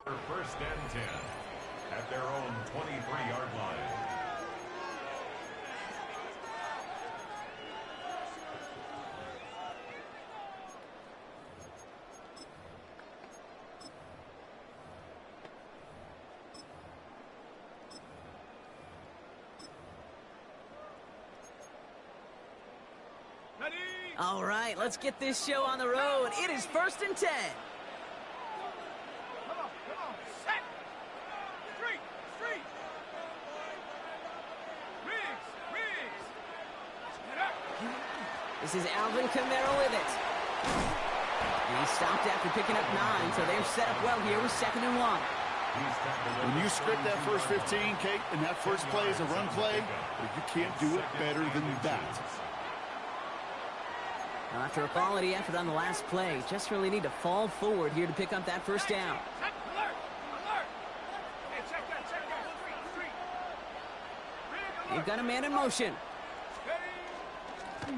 First and 10 at their own 23-yard line. All right, let's get this show on the road. It is first and 10. Come on, set. Street. Riggs. Get up. This is Alvin Kamara with it. And he stopped after picking up 9, so they're set up well here with 2nd and 1. When you script that first 15, Kate, and that first play is a run play, you can't do it better than that. After a quality effort on the last play, just really need to fall forward here to pick up that first down. Alert. Hey, check that. Street. They've got a man in motion.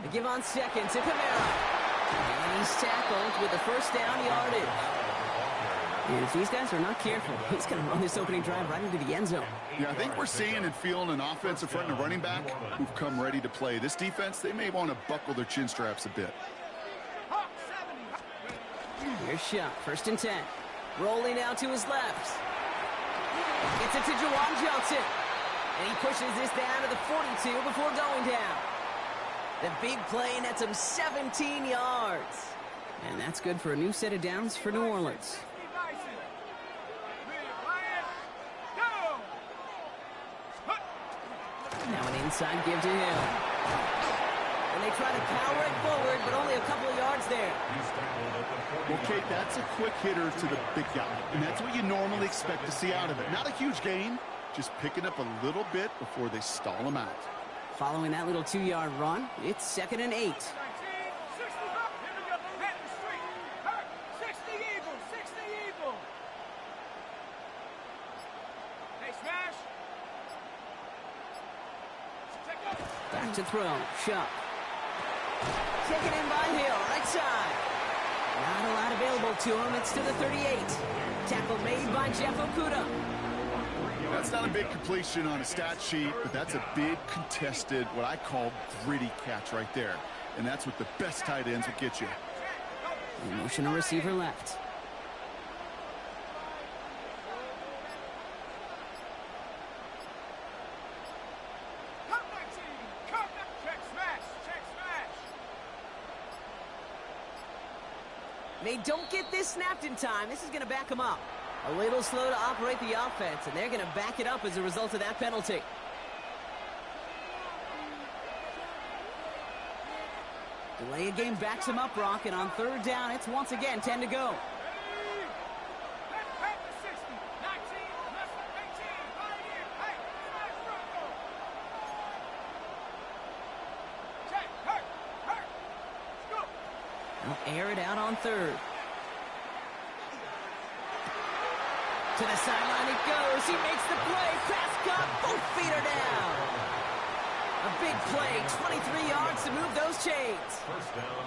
They give on 2nd to Kamara. And he's tackled with the first down yardage. And if these guys are not careful, he's going to run this opening drive right into the end zone. Yeah, I think we're seeing and feeling an offensive front and a running back who've come ready to play. This defense, they may want to buckle their chin straps a bit. Here's Shuck, first and 10. Rolling out to his left. Gets it to Juwan Johnson. And he pushes this down to the 42 before going down. The big play nets him 17 yards. And that's good for a new set of downs for New Orleans. Now an inside give to him. And they try to power it forward, but only a couple of yards there. Well, Kate, that's a quick hitter to the big guy. And that's what you normally expect to see out of it. Not a huge gain, just picking up a little bit before they stall him out. Following that little 2-yard run, it's 2nd and 8. Back to throw. Shuck. Taken in by Hill, right side. Not a lot available to him. It's to the 38. Tackle made by Jeff Okuda. That's not a big completion on a stat sheet, but that's a big contested, what I call gritty catch right there. And that's what the best tight ends will get you. Motion a receiver left. They don't get this snapped in time. This is going to back them up. A little slow to operate the offense, and they're going to back it up as a result of that penalty. Delay of game backs him up, Brock, and on 3rd down, it's once again 10 to go. They'll air it out on 3rd. To the sideline it goes. He makes the play. Pass caught. Both feet are down. A big play. 23 yards to move those chains.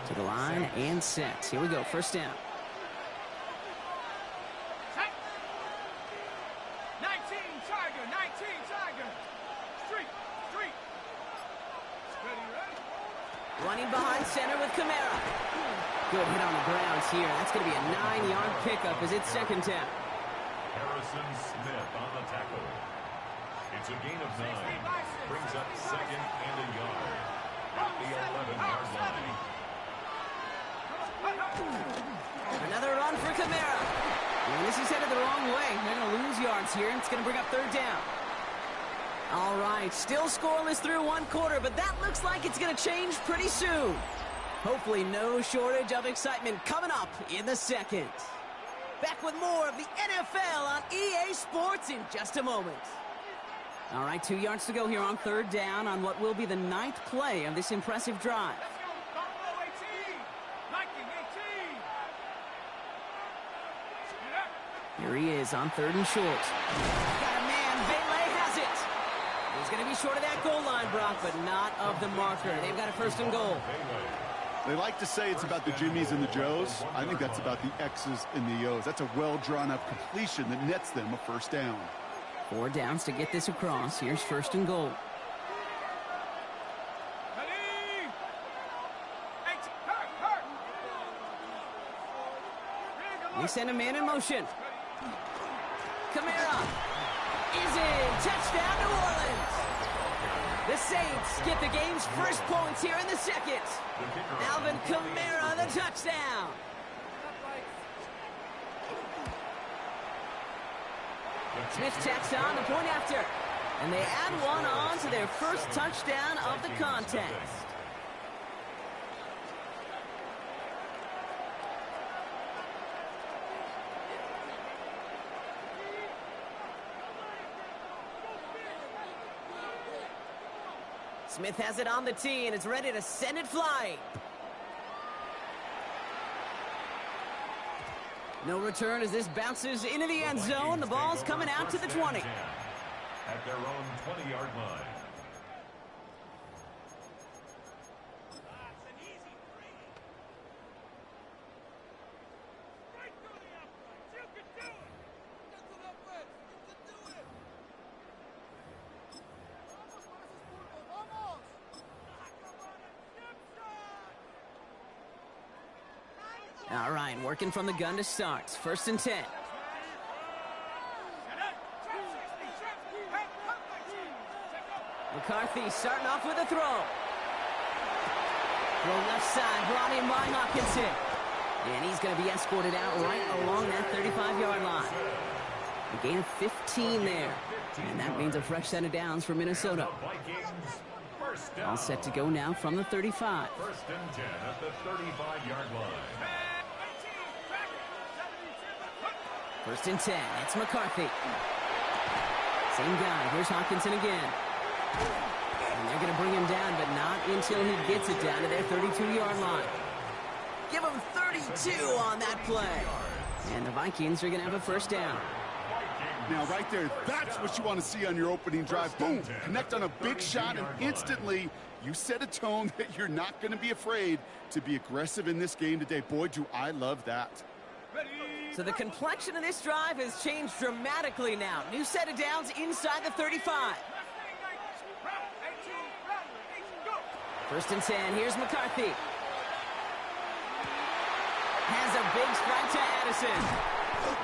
To the line and set. Here we go. First down. 19 Tiger. Street. Running behind center with Kamara. Good hit on the grounds here. That's going to be a 9-yard pickup as it's 2nd down. Harrison Smith on the tackle. It's a gain of 9. Brings up 2nd and a yard at the 11-yard line. Another run for Kamara. And this is headed the wrong way. They're going to lose yards here. It's going to bring up 3rd down. All right, still scoreless through 1 quarter, but that looks like it's going to change pretty soon. Hopefully no shortage of excitement coming up in the 2nd. Back with more of the NFL on EA Sports in just a moment. All right, 2 yards to go here on 3rd down on what will be the 9th play of this impressive drive. Here he is on 3rd and short. Got a man. Bailey has it. He's going to be short of that goal line, Brock, but not of the marker. They've got a 1st and goal. They like to say it's about the Jimmies and the Joes. I think that's about the X's and the O's. That's a well-drawn-up completion that nets them a first down. 4 downs to get this across. Here's 1st and goal. They send a man in motion. Kamara is in. Touchdown, New Orleans. The Saints get the game's first points here in the second. Alvin Kamara, the touchdown. Smith tacks on the point after. And they add one on to their first touchdown of the contest. Smith has it on the tee and is ready to send it flying. No return as this bounces into the end zone. The ball's coming out to the 20. At their own 20-yard line. All right, working from the gun to start. 1st and 10. McCarthy starting off with a throw. Throw left side, brought in by Hawkinson. And he's going to be escorted out right along that 35-yard line. A gain of 15 there. And that means a fresh set of downs for Minnesota. All set to go now from the 35. 1st and 10 at the 35-yard line. 1st and 10. It's McCarthy. Same guy. Here's Hawkinson again. And they're going to bring him down, but not until he gets it down to their 32-yard line. Give him 32 on that play. And the Vikings are going to have a first down. Now, right there, that's what you want to see on your opening drive. Boom, connect on a big shot, and instantly you set a tone that you're not going to be afraid to be aggressive in this game today. Boy, do I love that. So the complexion of this drive has changed dramatically now. New set of downs inside the 35. 1st and 10. Here's McCarthy. Has a big strike to Addison.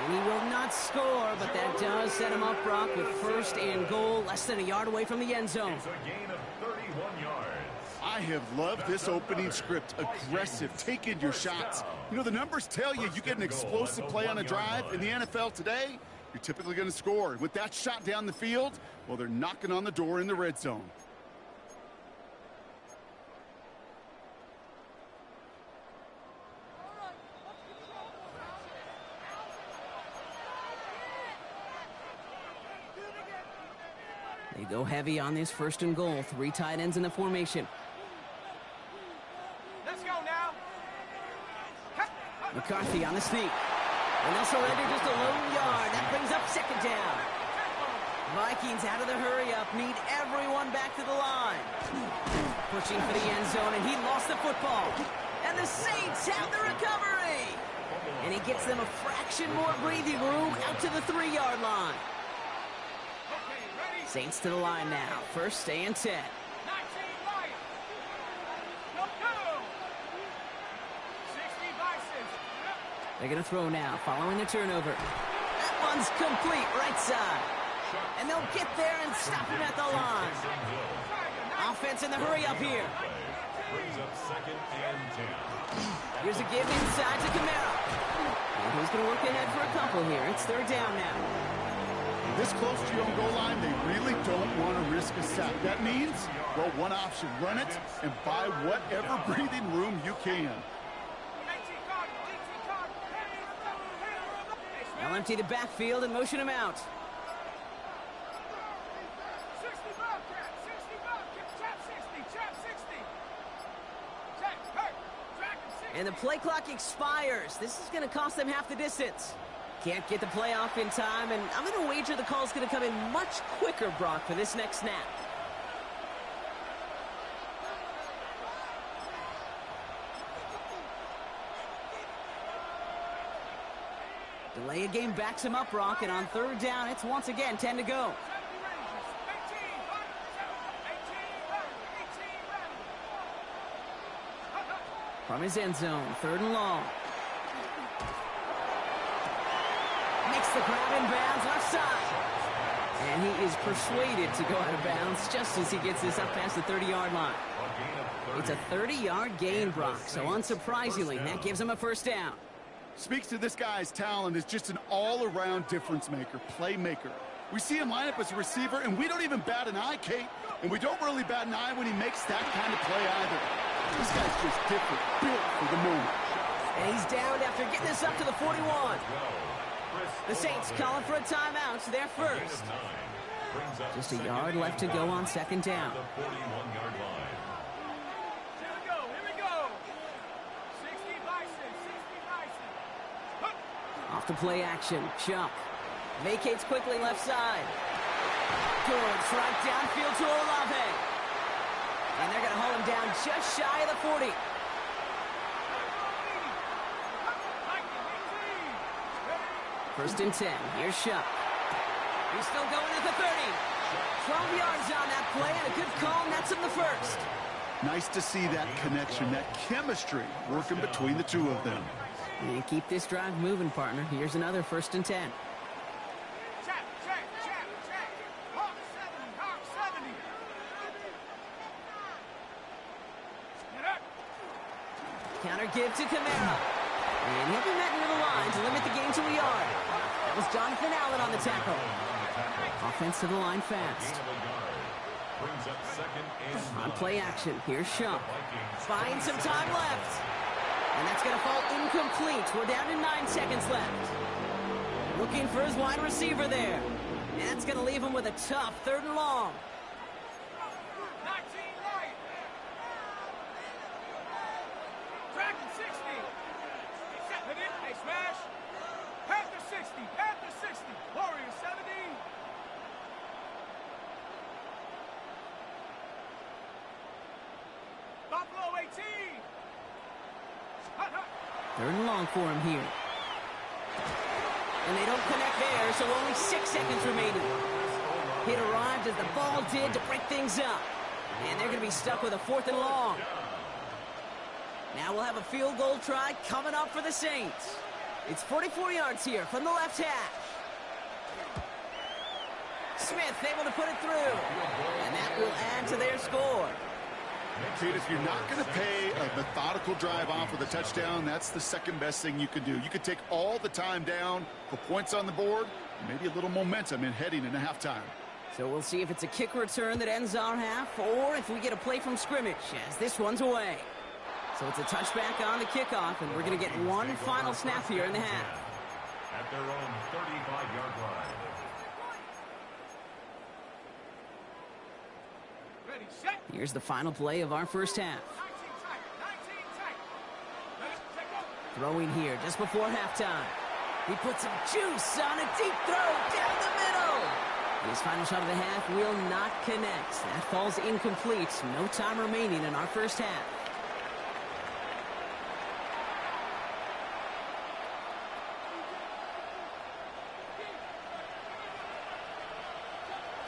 And he will not score, but that does set him up, Brock, with 1st and goal, less than a yard away from the end zone. It's a gain of 31 yards. I have loved this opening script. Aggressive, taking your shots. You know, the numbers tell you get an explosive play on a drive. In the NFL today, you're typically going to score. With that shot down the field, well, they're knocking on the door in the red zone. They go heavy on this 1st and goal. 3 tight ends in the formation. Let's go now. McCarthy on the sneak. And they'll surrender just a lone yard. That brings up 2nd down. Vikings out of the hurry-up. Need everyone back to the line. Pushing for the end zone, and he lost the football. And the Saints have the recovery. And he gets them a fraction more breathing room out to the 3-yard line. Saints to the line now. 1st and 10. 19 Lions. Go. 60 Bisons. They're going to throw now, following the turnover. That one's complete, right side. And they'll get there and stop him at the line. Offense in the hurry up here. Brings up 2nd and 10. Here's a give inside to Kamara. And he's going to work ahead for a couple here. It's 3rd down now. This close to your own goal line, they really don't want to risk a sack. That means, well, one option, run it and buy whatever breathing room you can. They'll empty the backfield and motion him out. 60 Bobcat, 60 Bobcat, trap 60, trap 60. Check, hurt, track 60. And the play clock expires. This is going to cost them half the distance. Can't get the play off in time, and I'm going to wager the call's going to come in much quicker, Brock, for this next snap. Delay a game backs him up, Brock, and on third down, it's once again 10 to go. From his end zone, 3rd and long. Makes the grab in bounds, left side. And he is persuaded to go out of bounds just as he gets this up past the 30-yard line. It's a 30-yard gain, Brock, so unsurprisingly, that gives him a first down. Speaks to this guy's talent as just an all-around difference maker, playmaker. We see him line up as a receiver, and we don't even bat an eye, Kate. And we don't really bat an eye when he makes that kind of play either. This guy's just different, built for the moment. And he's down after getting this up to the 41. The Saints calling for a timeout, so they're first. Just a yard left to go on 2nd down. Here we go. 60 Bison, 60 Bison. Off to play action. Chuck vacates quickly left side. Good strike downfield to Olave. And they're going to hold him down just shy of the 40. First and 10. Here's Chuck. He's still going at the 30. 12 yards on that play and a good call, and that's in the first. Nice to see that connection, that chemistry working between the two of them. And keep this drive moving, partner. Here's another 1st and 10. Check. Hawk 70. Get up. Counter give to Kamara. And he'll be met near the line to limit the gain to a yard. That was Jonathan Allen on the tackle. Offensive line fast. On play action, here's Shump. Finds some time left. And that's going to fall incomplete. We're down to 9 seconds left. Looking for his wide receiver there. And that's going to leave him with a tough 3rd and long. 19 right. Tracking 60. Hey, smash. Panther 60. Warrior 70. Buffalo 18. 3rd and long for him here. And they don't connect there, so only 6 seconds remaining. It arrived as the ball did to break things up. And they're going to be stuck with a 4th and long. Now we'll have a field goal try coming up for the Saints. It's 44 yards here from the left hash. Smith able to put it through. And that will add to their score. Dude, if you're not going to pay a methodical drive off with a touchdown, that's the second best thing you can do. You could take all the time down, put points on the board, maybe a little momentum in heading into halftime. So we'll see if it's a kick return that ends our half, or if we get a play from scrimmage, as this one's away. So it's a touchback on the kickoff, and we're going to get one final snap here in the half. At their own 35-yard line. Ready, set. Here's the final play of our first half. 19 tight. Ready, set, go. Throwing here just before halftime. He puts some juice on a deep throw down the middle. His final shot of the half will not connect. That falls incomplete. No time remaining in our first half.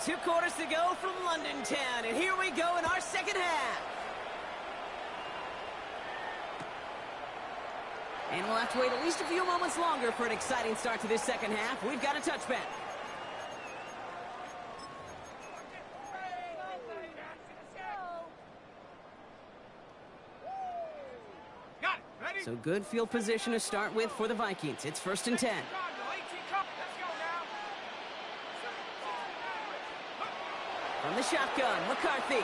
Two quarters to go from London Town, and here we go in our second half. And we'll have to wait at least a few moments longer for an exciting start to this second half. We've got a touchback. Got it. Ready? So good field position to start with for the Vikings. It's 1st and 10. Let's go now. From the shotgun, McCarthy.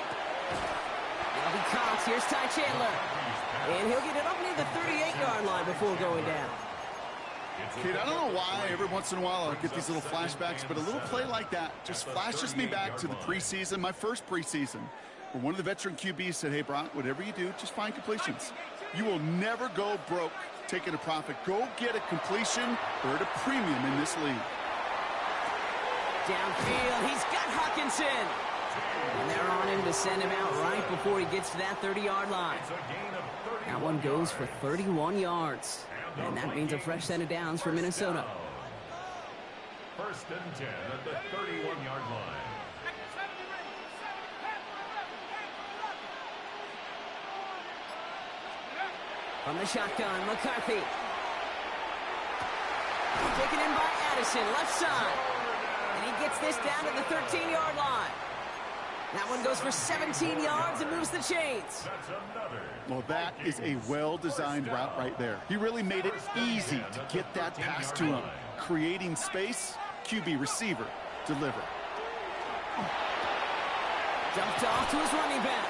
That'll be Cox. Here's Ty Chandler. And he'll get it up near the 38-yard line before going down. Kid, I don't know why every once in a while I get these little flashbacks, but a little play like that just flashes me back to the preseason, my first preseason, where one of the veteran QBs said, hey, Brock, whatever you do, just find completions. You will never go broke taking a profit. Go get a completion or at a premium in this league. Downfield, he's got Hawkinson. And they're on him to send him out right before he gets to that 30-yard line. That one goes for 31 yards. And that means a fresh set of downs for Minnesota. First and 10 at the 31-yard line. From the shotgun, McCarthy. Taken in by Addison, left side. And he gets this down to the 13-yard line. That one goes for 17 yards and moves the chains. Well, that is a well-designed route right there. He really made it easy to get that pass to him. Creating space, QB receiver, deliver. Dumped off to his running back.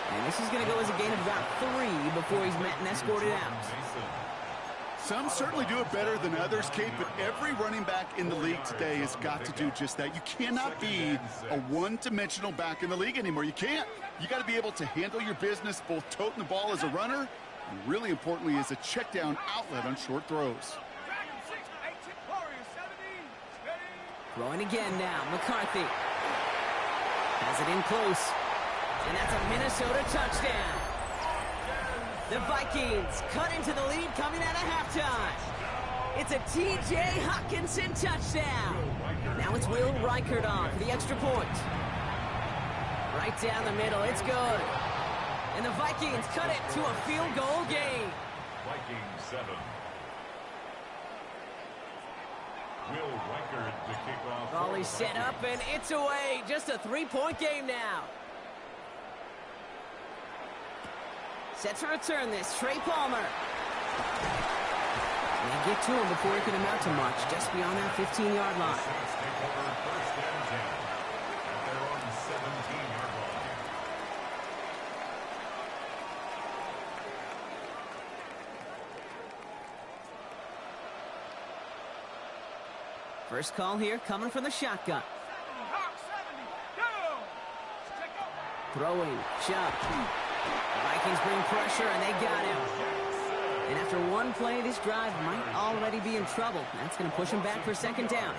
And this is going to go as a gain of about 3 before he's met and escorted out. Some certainly do it better than others, Kate, but every running back in the league today has got to do just that. You cannot be a one-dimensional back in the league anymore. You can't. You got to be able to handle your business, both toting the ball as a runner, and really importantly as a check-down outlet on short throws. Throwing again now, McCarthy. Has it in close. And that's a Minnesota touchdown. The Vikings cut into the lead coming out of halftime. It's a T.J. Hockenson touchdown. Now it's Will Reichert on for the extra point. Right down the middle, it's good. And the Vikings cut it to a field goal game. Vikings 7. Will Reichert to kick off. Volley set up and it's away. Just a 3-point game now. Set to return this, Trey Palmer. And they get to him before he can amount to much, just beyond that 15-yard line. First and 10 at their own 17-yard line. First call here coming from the shotgun. Throwing, shot. Vikings bring pressure, and they got him. And after one play, this drive might already be in trouble. That's going to push him back for second down.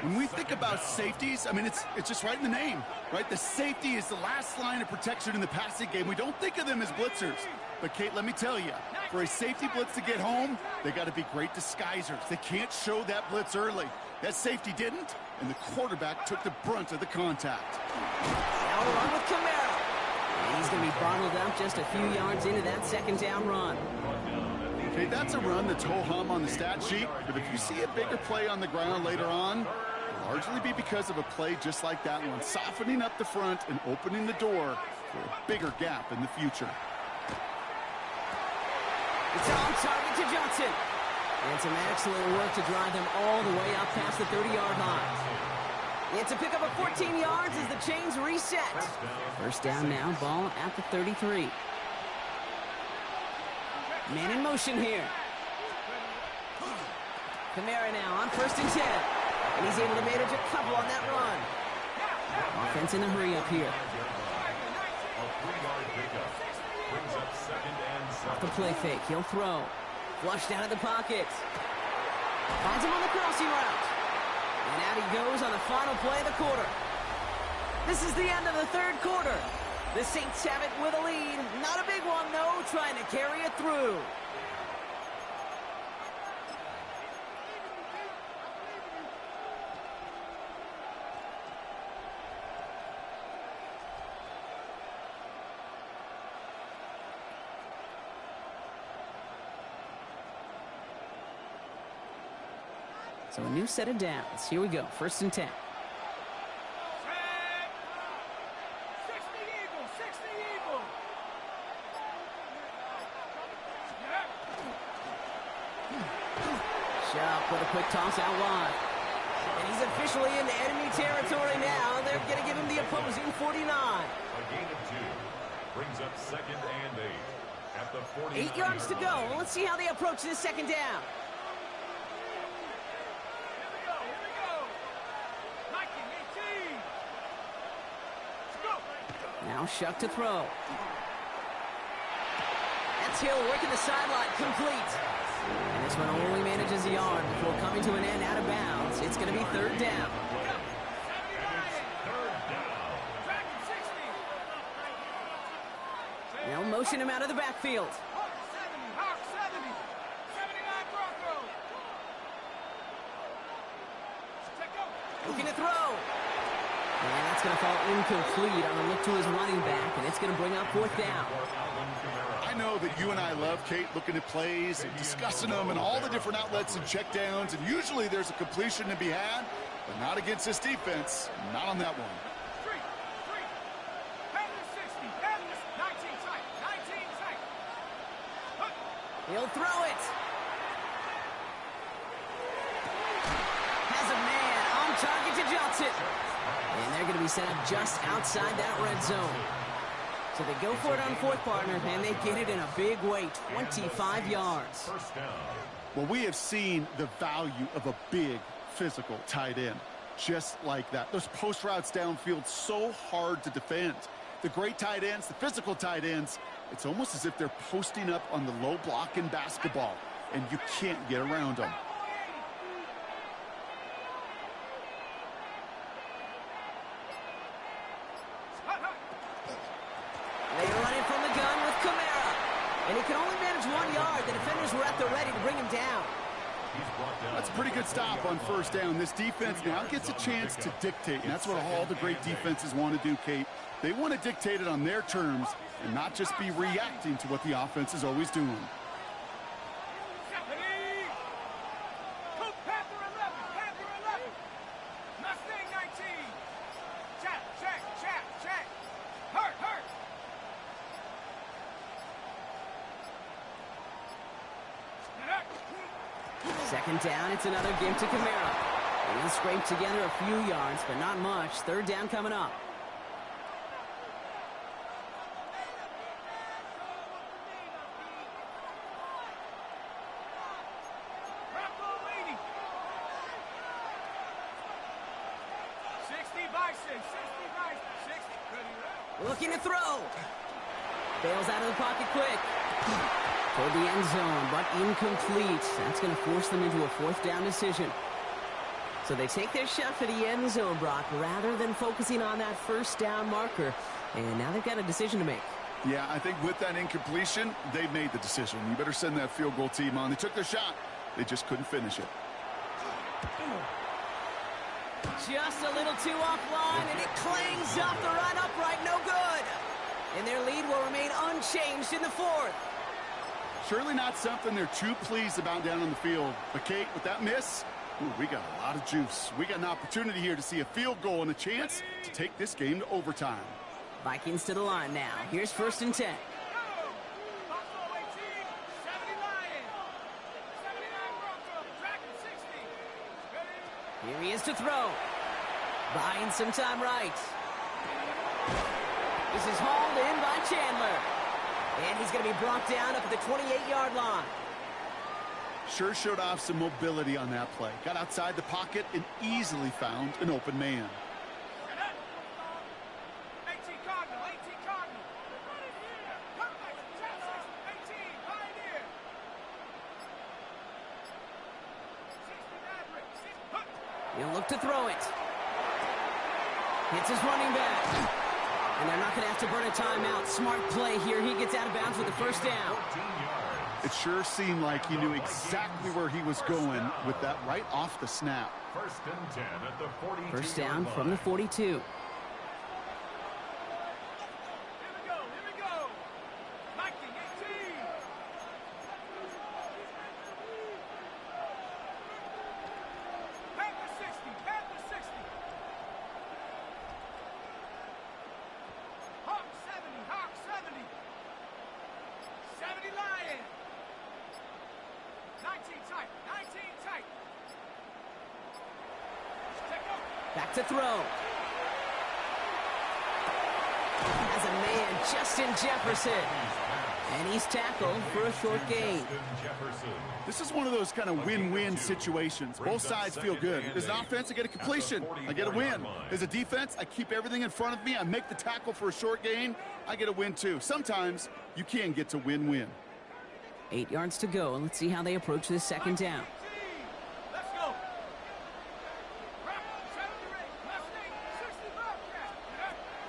When we think about safeties, I mean, it's just right in the name, right? The safety is the last line of protection in the passing game. We don't think of them as blitzers. But, Kate, let me tell you, for a safety blitz to get home, they got to be great disguisers. They can't show that blitz early. That safety didn't, and the quarterback took the brunt of the contact. Now a run with Camara. And he's going to be bottled up just a few yards into that second down run. Okay, that's a run that's ho-hum on the stat sheet, but if you see a bigger play on the ground later on, it'll largely be because of a play just like that one, softening up the front and opening the door for a bigger gap in the future. It's on target to Johnson. And some excellent work to drive them all the way up past the 30-yard line. It's a pickup of 14 yards as the chains reset. First down now, ball at the 33. Man in motion here. Camara now on first and 10. And he's able to manage a couple on that run. Offense in the hurry up here. Off the play fake, he'll throw. Flushed out of the pocket. Finds him on the crossing route. And out he goes on the final play of the quarter. This is the end of the third quarter. The Saints have it with a lead. Not a big one, though, trying to carry it through. So a new set of downs. Here we go. First and 10. 60 Eagles, 60 Eagles. Sharp with a quick toss out wide. And he's officially in enemy territory now. They're going to give him the opposing 49. A gain of 2 brings up second and 8 at the 49. 8 yards to go. Well, let's see how they approach this second down. Now Shuck to throw. That's Hill working the sideline, complete. And this one only manages a yard before coming to an end out of bounds. It's going to be third down. Now motion him out of the backfield. Looking to throw. And that's going to fall incomplete on a look to his running back, and it's going to bring up 4th down. I know that you and I love, Kate, looking at plays and discussing them and all the different outlets and checkdowns, and usually there's a completion to be had, but not against this defense, not on that one. He'll throw it. Has a man on target to Johnson. And they're going to be set up just outside that red zone. So they go for it on 4th, partner, and they get it in a big way, 25 yards. Well, we have seen the value of a big physical tight end. Just like that. Those post routes downfield, so hard to defend. The great tight ends, the physical tight ends, it's almost as if they're posting up on the low block in basketball, and you can't get around them. They run it from the gun with Kamara, and he can only manage 1 yard. The defenders were at the ready to bring him down. That's a pretty good stop on 1st down. This defense now gets a chance to dictate, and that's what all the great defenses want to do, Kate. They want to dictate it on their terms and not just be reacting to what the offense is always doing. Second down, it's another give to Kamara. And he'll scrape together a few yards, but not much. 3rd down coming up. Looking to throw. Bails out of the pocket quick. Toward the end zone, but incomplete. That's going to force them into a 4th down decision. So they take their shot for the end zone, Brock, rather than focusing on that 1st down marker. And now they've got a decision to make. Yeah, I think with that incompletion, they've made the decision. You better send that field goal team on. They took their shot. They just couldn't finish it. Just a little too offline, and it clangs off the right upright. No good. And their lead will remain unchanged in the 4th. Surely not something they're too pleased about down on the field. But, Kate, with that miss, we got a lot of juice. We got an opportunity here to see a field goal and a chance to take this game to overtime. Vikings to the line now. Here's 1st and 10. Here he is to throw. Buying some time right. This is hauled in by Chandler. And he's going to be brought down up at the 28-yard line. Sure showed off some mobility on that play. Got outside the pocket and easily found an open man. He'll look to throw it. Hits his running back. And they're not going to have to burn a timeout. Smart play here. He gets out of bounds with the 1st down. It sure seemed like he knew exactly where he was going with that right off the snap. 1st and 10 at the 42. 1st down from the 42. Back to throw. Has a man, Justin Jefferson. And he's tackled for a short gain. This is one of those kind of win-win situations. Both sides feel good. As an offense, I get a completion. I get a win. As a defense, I keep everything in front of me. I make the tackle for a short gain. I get a win, too. Sometimes you can get to win-win. 8 yards to go, and let's see how they approach this 2nd down.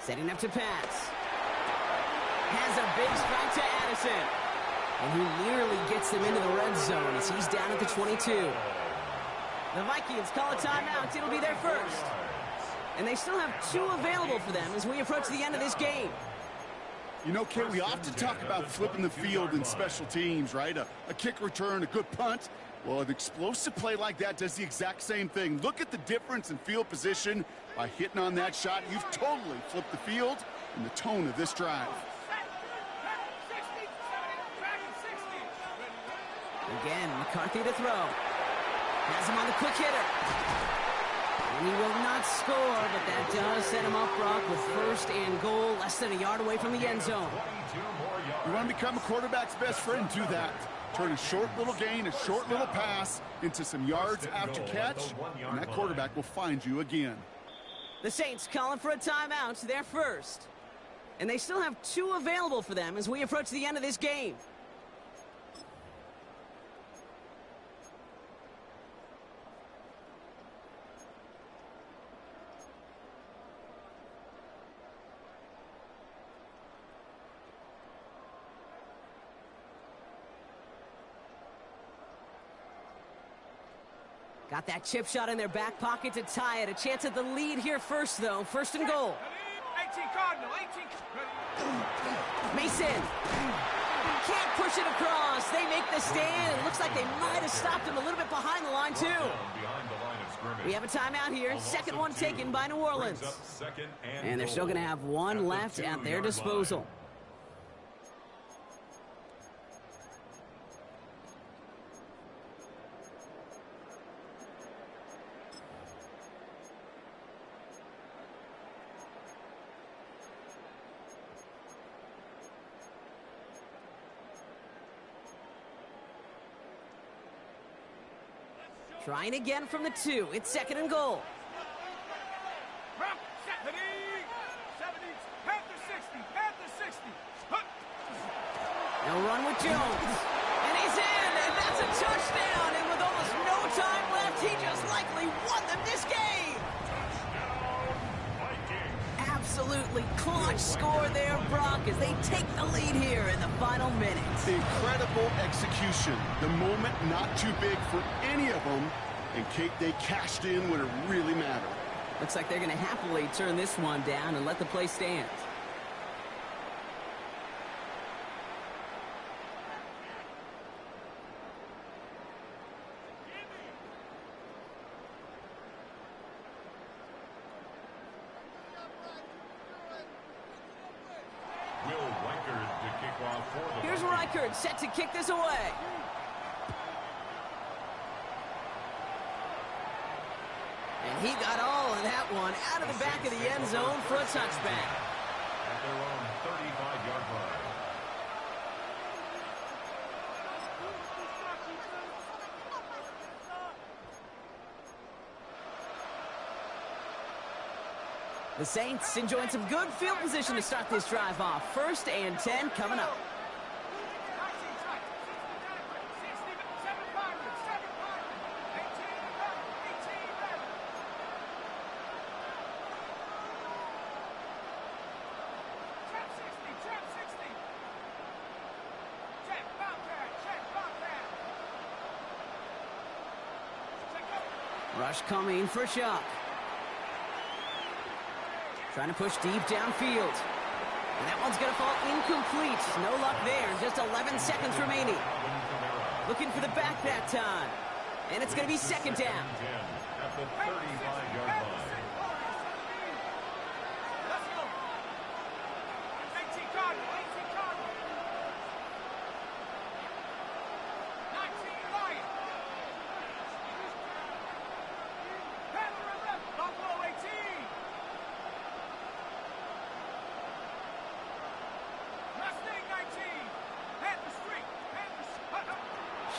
Setting up to pass. Has a big strike to Addison. And he nearly gets them into the red zone as he's down at the 22. The Vikings call a timeout. It'll be their first. And they still have 2 available for them as we approach the end of this game. You know, Kate, we often talk about flipping the field in special teams, right? A kick return, a good punt. Well, an explosive play like that does the exact same thing. Look at the difference in field position. By hitting on that shot, you've totally flipped the field and the tone of this drive. Again, McCarthy to throw. Has him on the quick hitter. And he will not score, but that does set him up, Brock, with 1st and goal, less than a yard away from the end zone. You want to become a quarterback's best friend, do that. Turn a short little gain, a short little pass into some yards after catch, and that quarterback will find you again. The Saints calling for a timeout, their first. And they still have 2 available for them as we approach the end of this game. Got that chip shot in their back pocket to tie it. A chance at the lead here first, though. 1st and goal. 18 Cardinal, 18. Mason. Can't push it across. They make the stand. It looks like they might have stopped him a little bit behind the line, too. We have a timeout here. Second one taken by New Orleans. And they're still going to have 1 left at their disposal. Trying again from the 2. It's 2nd and goal. They'll run with Jones. And he's in, and that's a touchdown. And with almost no time left, he just likely won them this game. Absolutely clutch score there, Brock, as they take the lead here in the final minutes. Incredible execution. The moment not too big for any of them. And Kate, they cashed in when it really mattered. Looks like they're going to happily turn this one down and let the play stand. Here's Reichard set to kick this away. And he got all of that one out of the back of the end zone for a touchback. At their own 35-yard line. The Saints enjoying some good field position to start this drive off. 1st and 10 coming up. Rush coming for Shock. Trying to push deep downfield. And that one's going to fall incomplete. No luck there. Just 11 seconds remaining. Looking for the back that time. And it's going to be 2nd down. At the 35-yard line.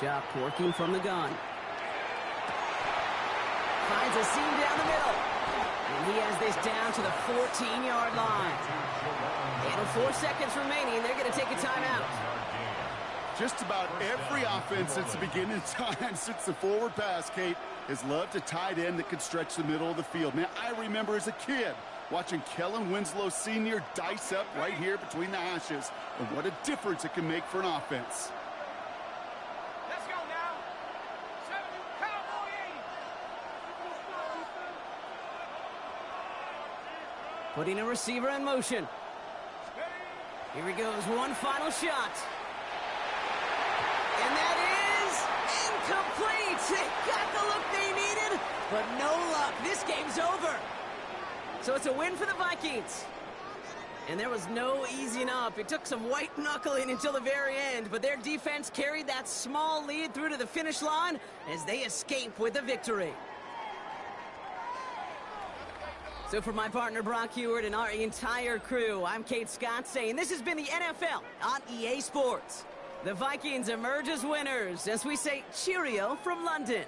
Shock working from the gun. Finds a seam down the middle. And he has this down to the 14-yard line. And 4 seconds remaining, they're going to take a timeout. Just about every offense since the beginning of time, since the forward pass, Kate, has loved a tight end that could stretch the middle of the field. Man, I remember as a kid watching Kellen Winslow Sr. dice up right here between the hashes. And what a difference it can make for an offense. Putting a receiver in motion. Here he goes, one final shot. And that is incomplete. They got the look they needed, but no luck. This game's over. So it's a win for the Vikings. And there was no easing up. It took some white knuckling until the very end, but their defense carried that small lead through to the finish line as they escape with the victory. So for my partner Brock Heward and our entire crew, I'm Kate Scott saying this has been the NFL on EA Sports. The Vikings emerge as winners as we say cheerio from London.